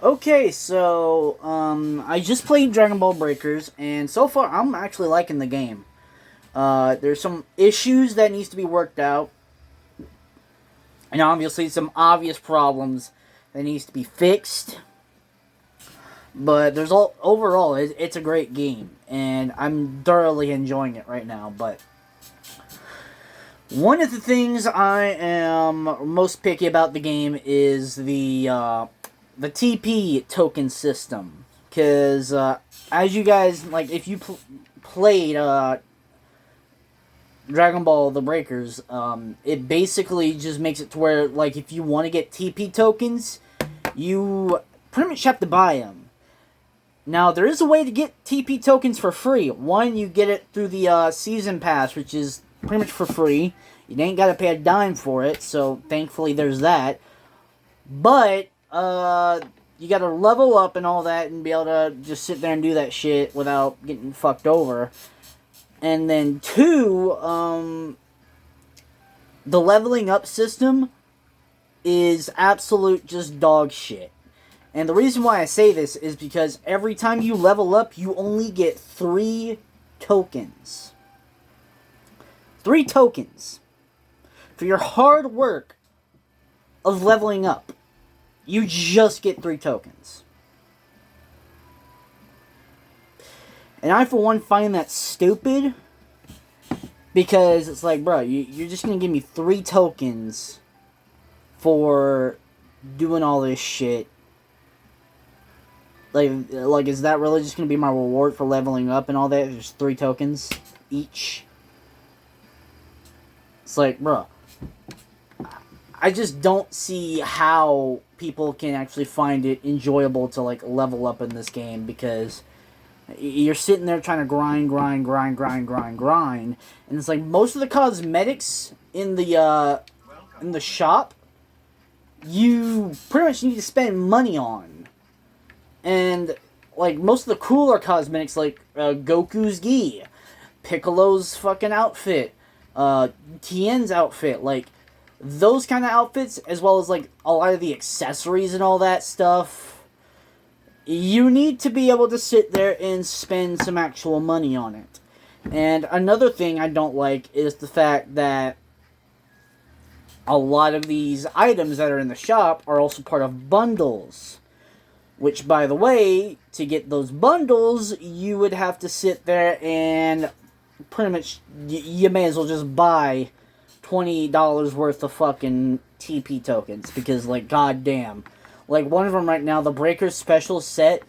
Okay, so I just played Dragon Ball Breakers, and so far I'm actually liking the game. There's some issues that needs to be worked out, and obviously some obvious problems that needs to be fixed. But there's all overall, it's a great game, and I'm thoroughly enjoying it right now. But one of the things I am most picky about the game is the TP token system, because as you guys like, if you played Dragon Ball The Breakers, it basically just makes it to where, like, if you want to get TP tokens, you pretty much have to buy them. Now, there is a way to get TP tokens for free. One, you get it through the Season Pass, which is pretty much for free. You ain't got to pay a dime for it, so thankfully there's that. But, you got to level up and all that and be able to just sit there and do that shit without getting fucked over. And then two, the leveling up system is absolute just dog shit. And the reason why I say this is because every time you level up, you only get 3 tokens. 3 tokens. For your hard work of leveling up, you just get 3 tokens. And I, for one, find that stupid. Because it's like, bro, you're just going to give me 3 tokens for doing all this shit. Like, is that really just going to be my reward for leveling up and all that? There's 3 tokens each. It's like, bro, I just don't see how people can actually find it enjoyable to, like, level up in this game, because you're sitting there trying to grind, and it's like most of the cosmetics in the shop, you pretty much need to spend money on. And, like, most of the cooler cosmetics, like Goku's gi, Piccolo's fucking outfit, Tien's outfit, like, those kind of outfits, as well as, like, a lot of the accessories and all that stuff, you need to be able to sit there and spend some actual money on it. And another thing I don't like is the fact that a lot of these items that are in the shop are also part of bundles. Which, by the way, to get those bundles, you would have to sit there and pretty much, you may as well just buy $20 worth of fucking TP tokens. Because, like, goddamn. Like, one of them right now, the Breakers Special Set,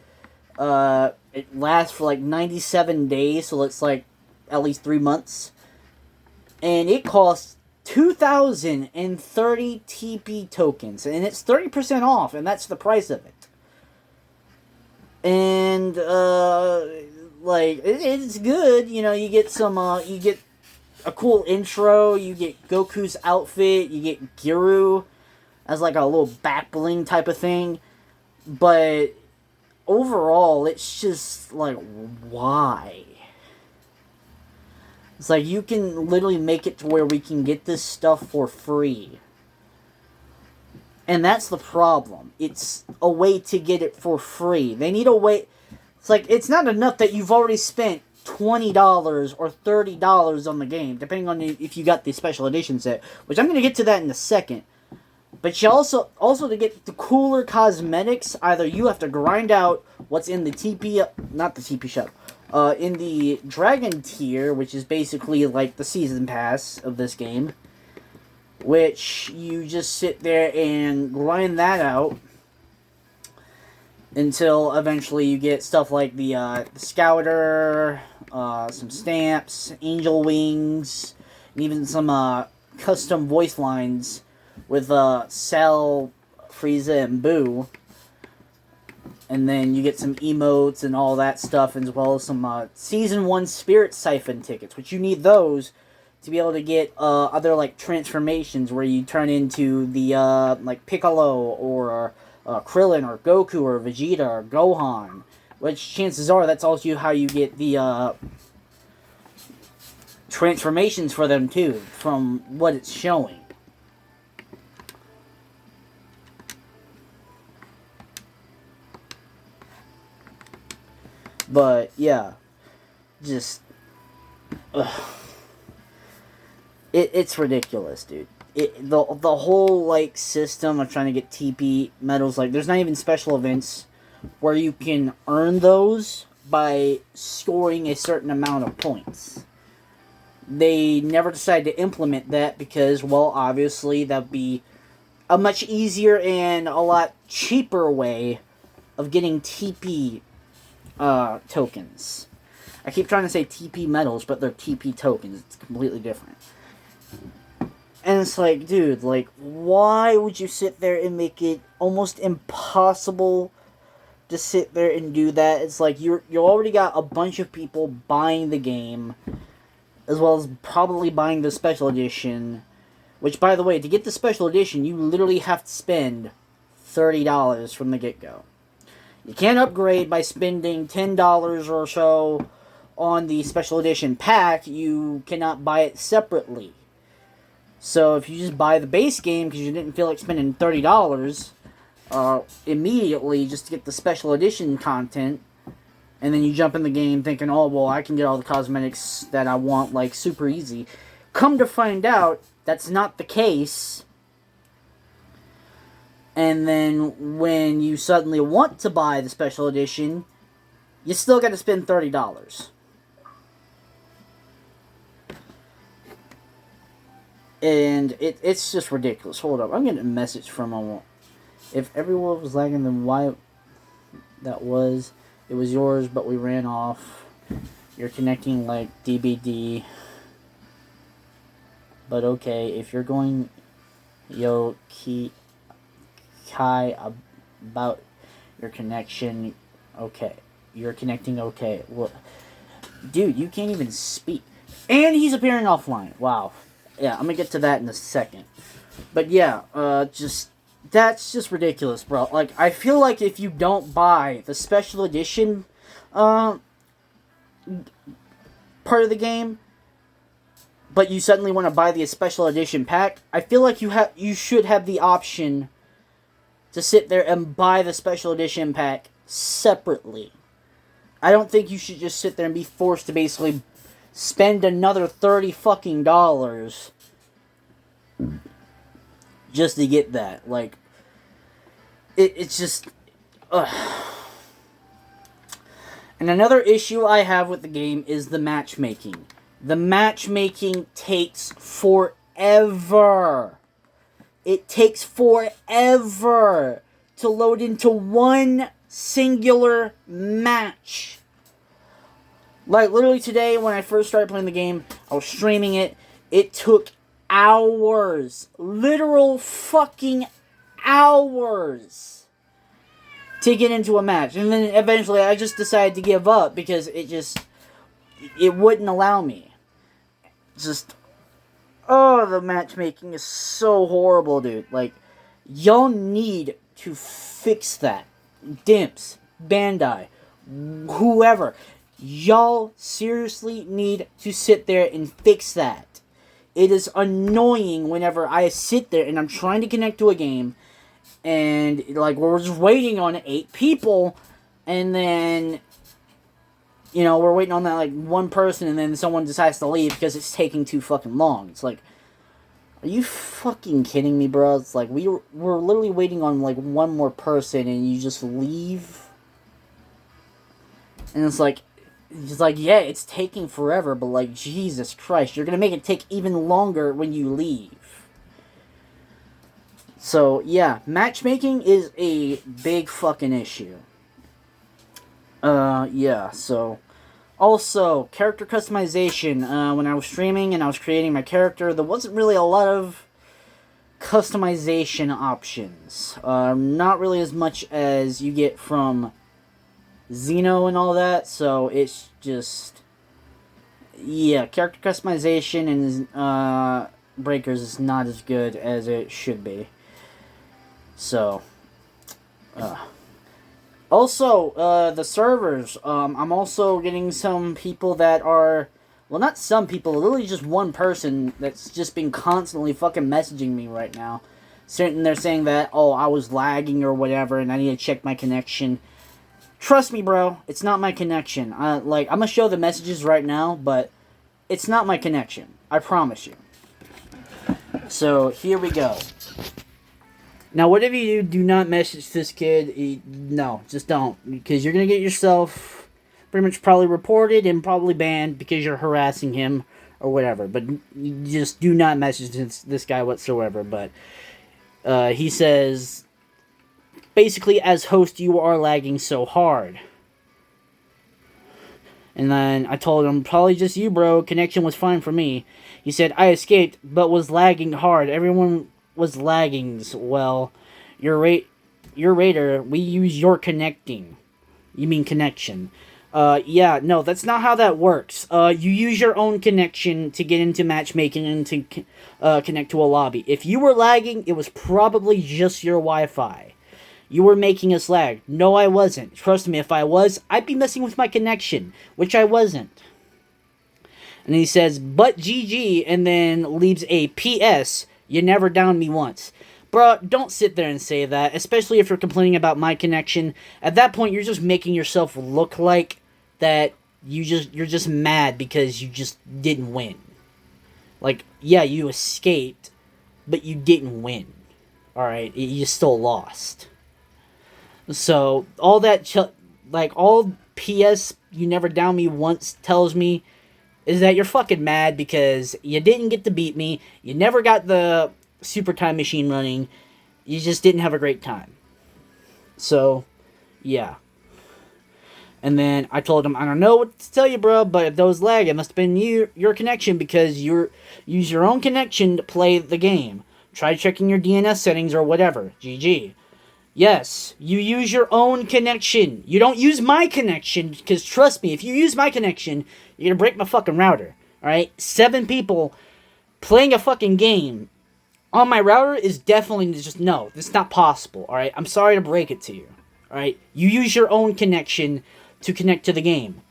it lasts for, like, 97 days, so it's, like, at least 3 months. And it costs 2,030 TP tokens. And it's 30% off, and that's the price of it. And, like, it's good, you know, you get some, you get a cool intro, you get Goku's outfit, you get Giru as, like, a little back bling type of thing, but overall, it's just, like, why? It's like, you can literally make it to where we can get this stuff for free. And that's the problem. It's a way to get it for free. They need a way. It's like, it's not enough that you've already spent $20 or $30 on the game, depending on if you got the special edition set, which I'm going to get to that in a second. But you also to get the cooler cosmetics, either you have to grind out what's in the TP, not the TP shop, in the Dragon tier, which is basically like the season pass of this game, which you just sit there and grind that out until eventually you get stuff like the Scouter, some stamps, angel wings, and even some custom voice lines with Cell, Frieza, and Boo. And then you get some emotes and all that stuff, as well as some Season 1 Spirit Siphon tickets, which you need those to be able to get other, like, transformations where you turn into the, like, Piccolo or Krillin or Goku or Vegeta or Gohan. Which, chances are, that's also how you get the transformations for them, too, from what it's showing. But yeah, just it's ridiculous, dude. The whole like system of trying to get TP medals, like there's not even special events where you can earn those by scoring a certain amount of points. They never decided to implement that because, well, obviously that'd be a much easier and a lot cheaper way of getting TP tokens. I keep trying to say TP medals, but they're TP tokens. It's completely different. And it's like, dude, like, why would you sit there and make it almost impossible to sit there and do that? It's like you already got a bunch of people buying the game, as well as probably buying the special edition. Which, by the way, to get the special edition, you literally have to spend $30 from the get-go. You can't upgrade by spending $10 or so on the special edition pack. You cannot buy it separately. So if you just buy the base game because you didn't feel like spending $30 immediately just to get the special edition content, and then you jump in the game thinking, oh, well, I can get all the cosmetics that I want, like, super easy. Come to find out, that's not the case. And then when you suddenly want to buy the special edition, you still got to spend $30. And it's just ridiculous. Hold up. I'm getting a message from a... If everyone was lagging, then why that was... It was yours, but we ran off. You're connecting like DBD. But okay, if you're going... Yo, Kai, about your connection... Okay. You're connecting okay. Well, dude, you can't even speak. And he's appearing offline. Wow. Yeah, I'm gonna get to that in a second. But yeah, that's just ridiculous, bro. Like, I feel like if you don't buy the special edition part of the game, but you suddenly want to buy the special edition pack, I feel like you should have the option to sit there and buy the special edition pack separately. I don't think you should just sit there and be forced to basically spend another $30 just to get that. Like, it's just... And another issue I have with the game is the matchmaking. The matchmaking takes forever. It takes forever to load into one singular match. Like, literally today, when I first started playing the game, I was streaming it. It took hours. Literal fucking hours to get into a match. And then eventually I just decided to give up because it wouldn't allow me. The matchmaking is so horrible, dude. Like, y'all need to fix that. Dimps, Bandai, whoever. Y'all seriously need to sit there and fix that. It is annoying whenever I sit there and I'm trying to connect to a game and, like, we're just waiting on 8 people and then, you know, we're waiting on that, like, one person and then someone decides to leave because it's taking too fucking long. It's like, are you fucking kidding me, bro? It's like, we're literally waiting on, like, one more person and you just leave? And it's like, yeah, it's taking forever, but, like, Jesus Christ, you're gonna make it take even longer when you leave. So, yeah, matchmaking is a big fucking issue. Yeah, so... Also, character customization. When I was streaming and I was creating my character, there wasn't really a lot of customization options. Not really as much as you get from Xeno and all that, so it's just... Yeah, character customization and Breakers is not as good as it should be. So... Also, the servers, I'm also getting some people that are... Well, not some people, literally just one person that's just been constantly fucking messaging me right now. Sitting there saying that, oh, I was lagging or whatever, and I need to check my connection. Trust me, bro, it's not my connection. I'm gonna show the messages right now, but it's not my connection. I promise you. So, here we go. Now, whatever you do not message this kid. No, just don't. Because you're gonna get yourself pretty much probably reported and probably banned because you're harassing him or whatever. But you just do not message this guy whatsoever. But he says, basically, as host, you are lagging so hard. And then I told him, probably just you, bro. Connection was fine for me. He said, I escaped, but was lagging hard. Everyone was lagging. Well, your radar, we use your connecting. You mean connection. Yeah, no, that's not how that works. You use your own connection to get into matchmaking and to connect to a lobby. If you were lagging, it was probably just your Wi-Fi. You were making us lag. No, I wasn't. Trust me, if I was, I'd be messing with my connection, which I wasn't. And he says, but GG, and then leaves a PS, you never downed me once. Bro, don't sit there and say that, especially if you're complaining about my connection. At that point, you're just making yourself look like that you're just mad because you just didn't win. Like, yeah, you escaped, but you didn't win. Alright, you still lost. So, all that, all PS, you never down me once, tells me is that you're fucking mad because you didn't get to beat me, you never got the super time machine running, you just didn't have a great time. So, yeah. And then I told him, I don't know what to tell you, bro, but if those lag, it must have been your connection because you use your own connection to play the game. Try checking your DNS settings or whatever. GG. Yes, you use your own connection. You don't use my connection, because trust me, if you use my connection, you're gonna break my fucking router. Alright? 7 people playing a fucking game on my router is definitely just, no, that's not possible. Alright? I'm sorry to break it to you. Alright? You use your own connection to connect to the game.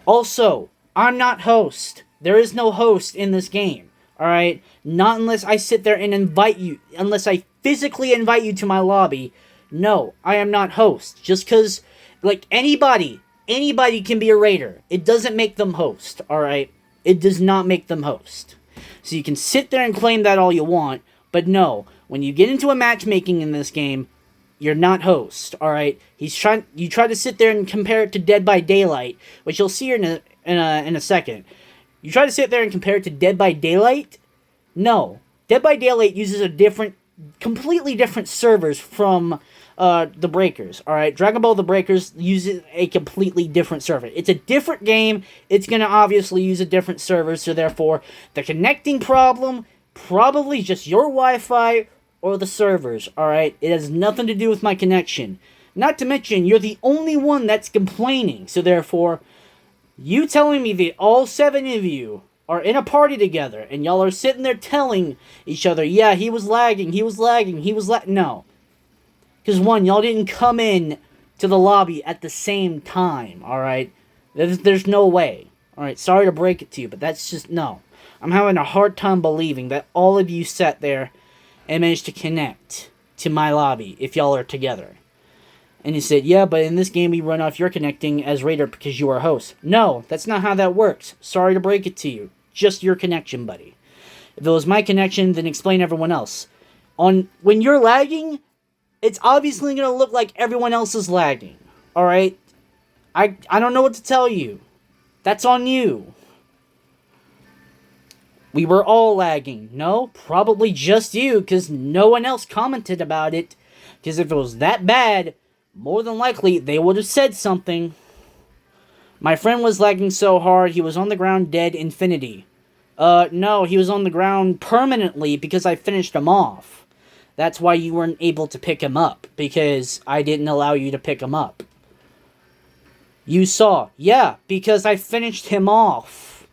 Also, I'm not host. There is no host in this game. Alright? Not unless I sit there and invite you, unless I physically invite you to my lobby. No, I am not host. Just because, anybody can be a raider. It doesn't make them host, alright? It does not make them host. So you can sit there and claim that all you want, but no, when you get into a matchmaking in this game, you're not host, alright? You try to sit there and compare it to Dead by Daylight, which you'll see in a second. You try to sit there and compare it to Dead by Daylight? No. Dead by Daylight uses completely different servers from the Breakers, alright? Dragon Ball The Breakers uses a completely different server. It's a different game. It's going to obviously use a different server, so therefore, the connecting problem, probably just your Wi-Fi or the servers, alright? It has nothing to do with my connection. Not to mention, you're the only one that's complaining, so therefore, you telling me that all 7 of you are in a party together, and y'all are sitting there telling each other, yeah, he was lagging, no. Because, one, y'all didn't come in to the lobby at the same time, alright? There's no way. Alright, sorry to break it to you, but that's just, no. I'm having a hard time believing that all of you sat there and managed to connect to my lobby if y'all are together. And he said, yeah, but in this game we run off your connecting as raider because you are host. No, that's not how that works. Sorry to break it to you. Just your connection, buddy. If it was my connection, then explain everyone else. When you're lagging, it's obviously going to look like everyone else is lagging. Alright? I don't know what to tell you. That's on you. We were all lagging. No, probably just you, because no one else commented about it. Because if it was that bad, more than likely, they would have said something. My friend was lagging so hard, he was on the ground dead infinity. No, he was on the ground permanently because I finished him off. That's why you weren't able to pick him up, because I didn't allow you to pick him up. You saw. Yeah, because I finished him off.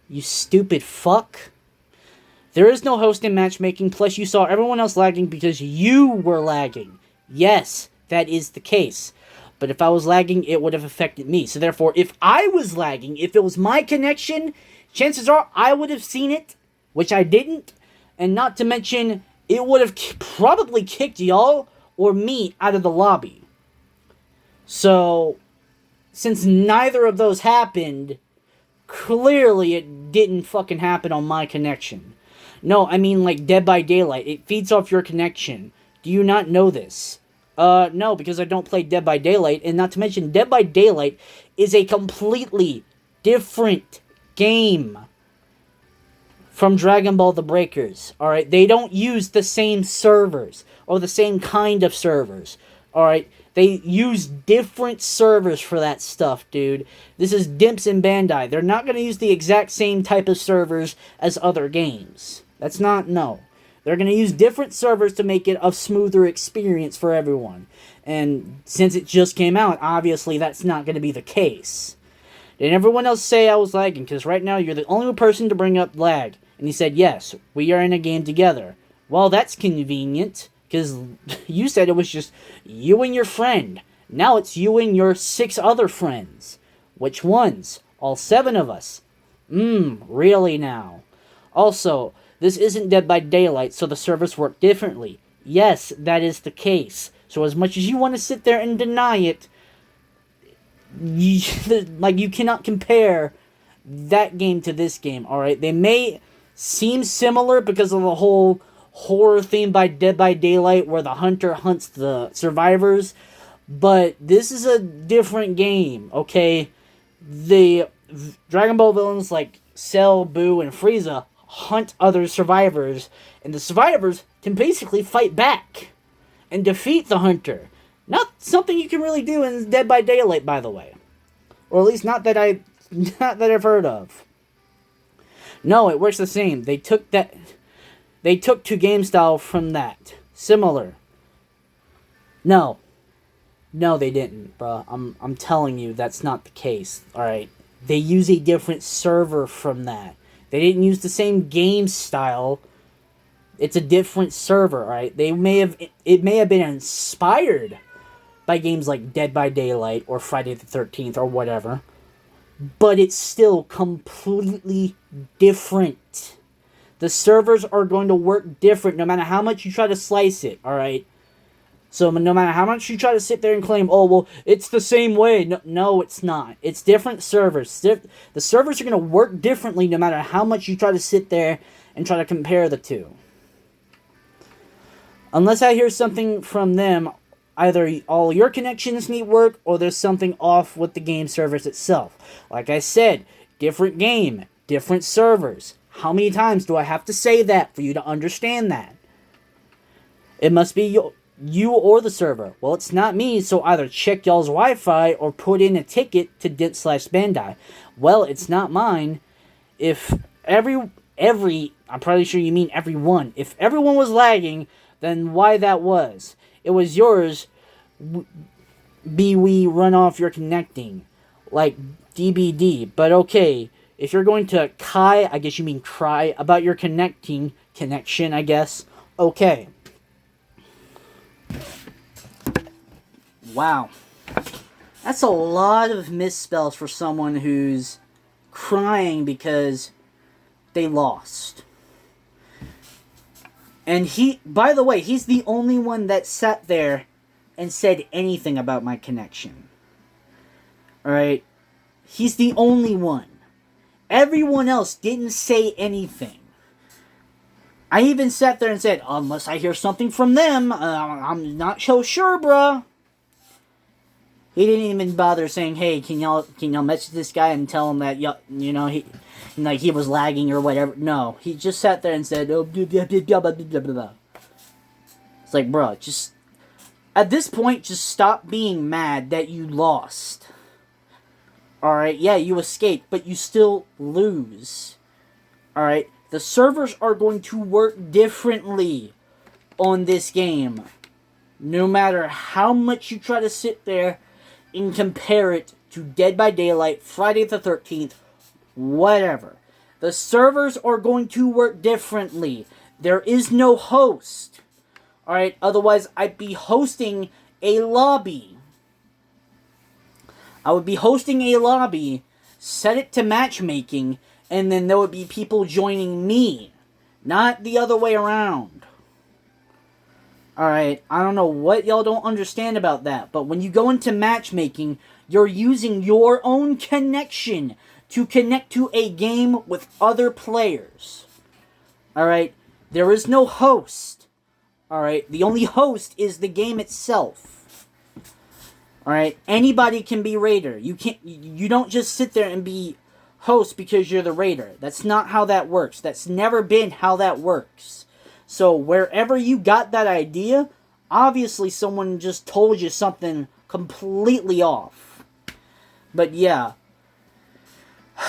You stupid fuck. There is no host in matchmaking, plus you saw everyone else lagging because you were lagging. Yes, that is the case. But if I was lagging, it would have affected me. So therefore, if I was lagging, if it was my connection, chances are I would have seen it, which I didn't. And not to mention, it would have probably kicked y'all or me out of the lobby. So, since neither of those happened, clearly it didn't fucking happen on my connection. No, I mean like Dead by Daylight. It feeds off your connection. Do you not know this? No, because I don't play Dead by Daylight, and not to mention, Dead by Daylight is a completely different game from Dragon Ball The Breakers, alright? They don't use the same servers, or the same kind of servers, alright? They use different servers for that stuff, dude. This is Dimps and Bandai. They're not going to use the exact same type of servers as other games. That's not, no. They're going to use different servers to make it a smoother experience for everyone. And since it just came out, obviously that's not going to be the case. Did everyone else say I was lagging? Because right now you're the only person to bring up lag. And he said, yes, we are in a game together. Well, that's convenient. Because you said it was just you and your friend. Now it's you and your 6 other friends. Which ones? All 7 of us. Really now. Also, this isn't Dead by Daylight, so the servers work differently. Yes, that is the case. So as much as you want to sit there and deny it, you cannot compare that game to this game, alright? They may seem similar because of the whole horror theme by Dead by Daylight where the hunter hunts the survivors, but this is a different game, okay? The Dragon Ball villains like Cell, Boo, and Frieza hunt other survivors, and the survivors can basically fight back and defeat the hunter. Not something you can really do in Dead by Daylight, by the way. Or at least not that I've heard of. No, it works the same. They took to game style from that. Similar. No, they didn't, bruh. I'm telling you, that's not the case. Alright. They use a different server from that. They didn't use the same game style. It's a different server, alright? It may have been inspired by games like Dead by Daylight or Friday the 13th or whatever. But it's still completely different. The servers are going to work different no matter how much you try to slice it, alright? So no matter how much you try to sit there and claim, oh, well, it's the same way. No, it's not. It's different servers. The servers are going to work differently no matter how much you try to sit there and try to compare the two. Unless I hear something from them, either all your connections need work or there's something off with the game servers itself. Like I said, different game, different servers. How many times do I have to say that for you to understand that? It must be you or the server. Well, it's not me, so either check y'all's Wi-Fi or put in a ticket to Dip/Bandai. Well, it's not mine. If I'm probably sure you mean everyone. If everyone was lagging, then why that was? It was yours. We run off your connecting, like DBD. But okay, if you're going to I guess you mean cry about your connection, I guess. Okay. Wow. That's a lot of misspells for someone who's crying because they lost. And by the way, he's the only one that sat there and said anything about my connection. Alright? He's the only one. Everyone else didn't say anything. I even sat there and said, unless I hear something from them, I'm not so sure, bruh. He didn't even bother saying, hey, can y'all message this guy and tell him that, he was lagging or whatever. No, he just sat there and said, oh, blah, blah, blah, blah, blah, blah. It's like, bruh, just, at this point, just stop being mad that you lost. Alright, yeah, you escaped, but you still lose. Alright? The servers are going to work differently on this game. No matter how much you try to sit there and compare it to Dead by Daylight, Friday the 13th, whatever. The servers are going to work differently. There is no host. Alright, otherwise I'd be hosting a lobby. I would be hosting a lobby, set it to matchmaking, and then there would be people joining me. Not the other way around. Alright, I don't know what y'all don't understand about that, but when you go into matchmaking, you're using your own connection to connect to a game with other players. Alright, there is no host. Alright, the only host is the game itself. Alright, anybody can be raider. You don't just sit there and be host because you're the raider. That's not how that works. That's never been how that works. So wherever you got that idea, obviously someone just told you something completely off. But yeah.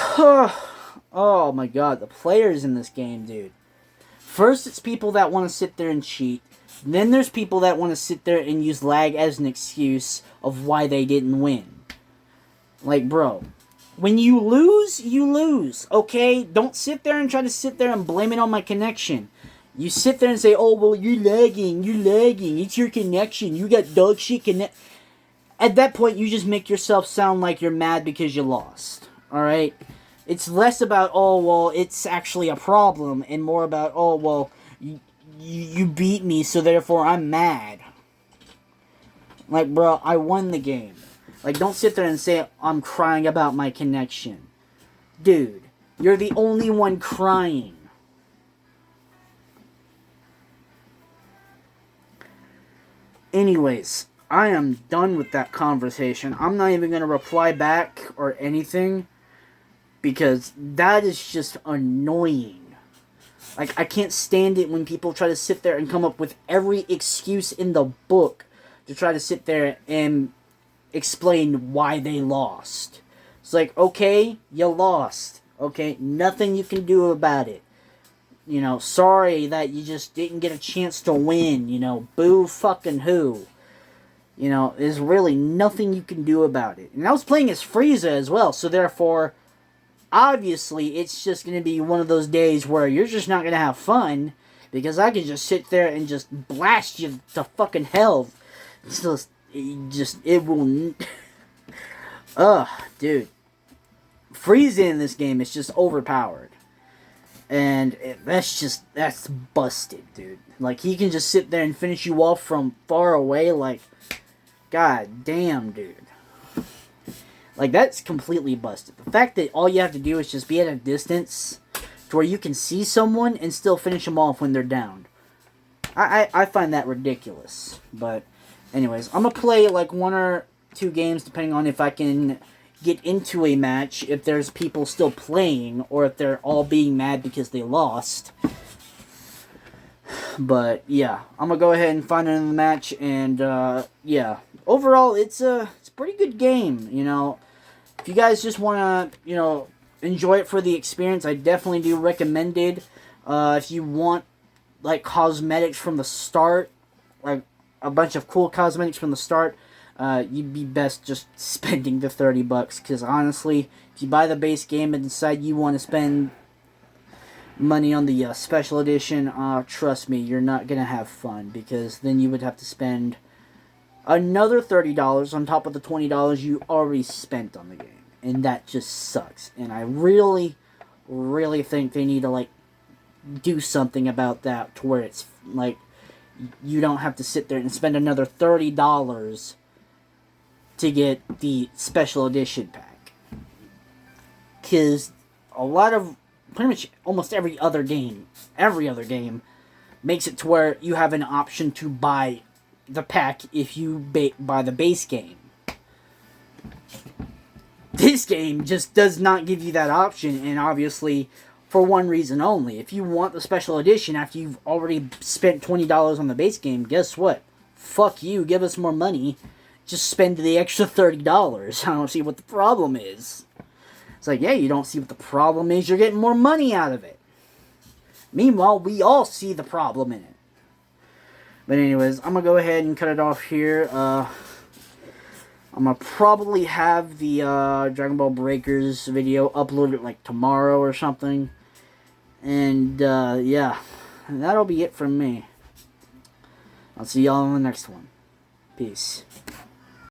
Oh my god, the players in this game, dude. First, it's people that want to sit there and cheat. Then there's people that want to sit there and use lag as an excuse of why they didn't win. Like, bro, when you lose, okay? Don't sit there and try to sit there and blame it on my connection. You sit there and say, oh, well, you're lagging, it's your connection, you got dog shit connect. At that point, you just make yourself sound like you're mad because you lost, alright? It's less about, oh, well, it's actually a problem, and more about, oh, well, you beat me, so therefore I'm mad. Like, bro, I won the game. Like, don't sit there and say, I'm crying about my connection. Dude, you're the only one crying. Anyways, I am done with that conversation. I'm not even going to reply back or anything, because that is just annoying. Like, I can't stand it when people try to sit there and come up with every excuse in the book to try to sit there and explain why they lost. It's like, okay, you lost. Okay, nothing you can do about it. You know, sorry that you just didn't get a chance to win. You know, boo fucking who. You know, there's really nothing you can do about it. And I was playing as Frieza as well, so therefore, obviously, it's just going to be one of those days where you're just not going to have fun, because I could just sit there and just blast you to fucking hell. It will... Ugh, dude. Frieza in this game is just overpowered. And that's busted, dude. Like, he can just sit there and finish you off from far away, like, god damn, dude. Like, that's completely busted. The fact that all you have to do is just be at a distance to where you can see someone and still finish them off when they're down. I find that ridiculous. But, anyways, I'm going to play, like, 1 or 2 games, depending on if I can get into a match, if there's people still playing, or if they're all being mad because they lost. But, yeah, I'm going to go ahead and find another match, and, yeah. Overall, it's a pretty good game, you know. If you guys just want to, you know, enjoy it for the experience, I definitely do recommend it. If you want, like, cosmetics from the start, like, a bunch of cool cosmetics from the start, you'd be best just spending the $30, because honestly, if you buy the base game and decide you want to spend money on the special edition, trust me, you're not going to have fun, because then you would have to spend another $30 on top of the $20 you already spent on the game, and that just sucks. And I really, really think they need to, like, do something about that to where it's, like, you don't have to sit there and spend another $30 to get the special edition pack. Because a lot of, pretty much almost every other game makes it to where you have an option to buy the pack if you buy the base game. This game just does not give you that option, and obviously for one reason only. If you want the special edition after you've already spent $20 on the base game, guess what? Fuck you, give us more money. Just spend the extra $30. I don't see what the problem is. It's like, yeah, you don't see what the problem is. You're getting more money out of it. Meanwhile, we all see the problem in it. But anyways, I'm going to go ahead and cut it off here. I'm going to probably have the Dragon Ball Breakers video uploaded like tomorrow or something. And yeah, that'll be it from me. I'll see y'all in the next one. Peace.